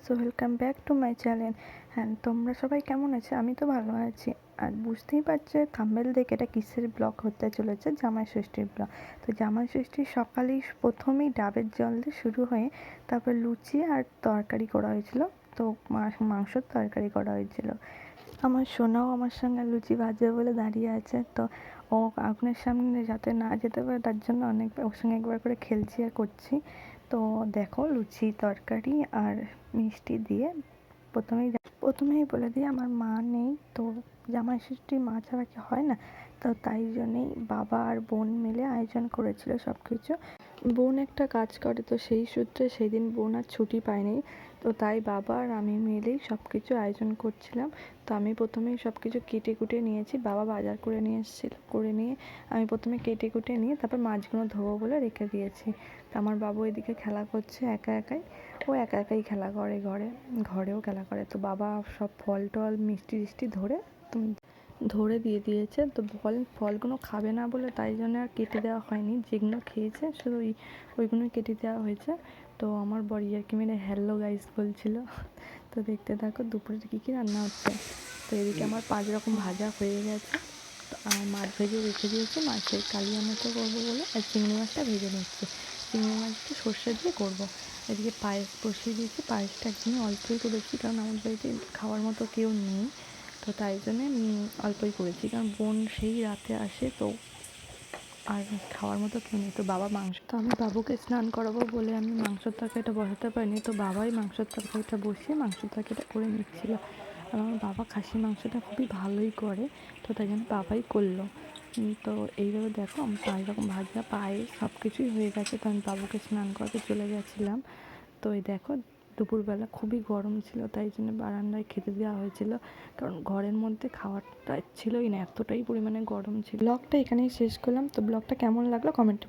So welcome back to my channel. হ্যাঁ, তোমরা সবাই কেমন আছো? আমি তো ভালো আছি। আর বুঝতেই পারছো থাম্বনেল দেখে এটা কিসের ব্লগ হতে চলেছে, জামাই ষষ্ঠীর ব্লগ। তো জামাই ষষ্ঠীর সকালেই প্রথমেই ডাবের জল দিয়ে শুরু হয়ে তারপর লুচি আর তরকারি করা হয়েছিল। তো মাংসর তরকারি করা হয়েছিল। আমার সোনাও আমার সঙ্গে লুচি ভাজবে বলে দাঁড়িয়ে আছে। তো ও আগুনের সামনে যাতে না যেতে পারে তার জন্য ওর সঙ্গে একবার করে খেলছি আর করছি। তো দেখো লুচি তরকারি আর মিষ্টি দিয়ে প্রথমেই বলে দিই আমার মা নেই। তো জামাই ষষ্ঠী মা ছাড়া কি হয় না? তো তাই জন্যেই বাবা আর বোন মিলে আয়োজন করেছিল সব কিছু। বোন একটা কাজ করে, তো সেই সূত্রে সেই দিন বোন আর ছুটি পায়নি। তো তাই বাবা আর আমি মিলেই সব কিছু আয়োজন করছিলাম। তো আমি প্রথমেই সব কিছু কেটে কুটে নিয়েছি, বাবা বাজার করে নিয়ে এসেছিল। করে নিয়ে আমি প্রথমে কেটে কুটে নিয়ে তারপর মাছগুলো ধোবো বলে রেখে দিয়েছি। তো আমার বাবু এদিকে খেলা করছে একা একাই। ও একা একাই খেলা করে, ঘরেও খেলা করে। তো বাবা সব ফল টল মিষ্টি টিষ্টি ধরে দিয়ে দিয়েছে। তো ফলগুলো খাবে না বলে তাই জন্য আর কেটে দেওয়া হয়নি, যেগুলো খেয়েছে শুধু ওইগুলোই কেটে দেওয়া হয়েছে। তো আমার বর ইয়ার্কি মেরে হ্যালো গাইস বলছিল। তো দেখতে থাকো দুপুরে কী কী রান্না হচ্ছে। তো এদিকে আমার 5 রকম ভাজা হয়ে গেছে। তো আর মাছ ভেজে রেখে দিয়েছি, মাছের কালিয়া মতো করবো বলে। আর চিংড়ি মাছটা ভেজে নিচ্ছি, চিংড়ি মাছটা সর্ষে দিয়ে করবো। এদিকে পায়েস বসিয়ে দিয়েছি, পায়েসটা একদমই অল্পই করেছি কারণ আমার বাড়িতে খাওয়ার মতো কেউ নেই। তো তাই জন্যে অল্পই করেছি, কারণ বোন সেই রাতে আসে। তো আর খাওয়ার মতো কেউ নেই। তো বাবা মাংস, তো আমি বাবুকে স্নান করাবো বলে আমি মাংসের তরকারিটা বসাতে পারিনি। তো বাবাই মাংসের তরকারিটা বসিয়ে মাংসের তরকারিটা করে নিচ্ছিলো। আর আমার বাবা খাসি মাংসটা খুবই ভালোই করে, তো তাই জন্য বাবাই করলো। তো এইভাবে দেখো আমি 5 রকম ভাজা পায়েস সব কিছুই হয়ে গেছে। তো আমি বাবুকে স্নান করাতে চলে গেছিলাম। তো এই দেখো দুপুরবেলা খুবই গরম ছিল, তাই জন্য বারান্দায় খেতে দেওয়া হয়েছিল, কারণ ঘরের মধ্যে খাওয়ারটা ছিলই না, এতটাই পরিমাণে গরম ছিল। ব্লগটা এখানেই শেষ করলাম। তো ব্লগটা কেমন লাগলো কমেন্ট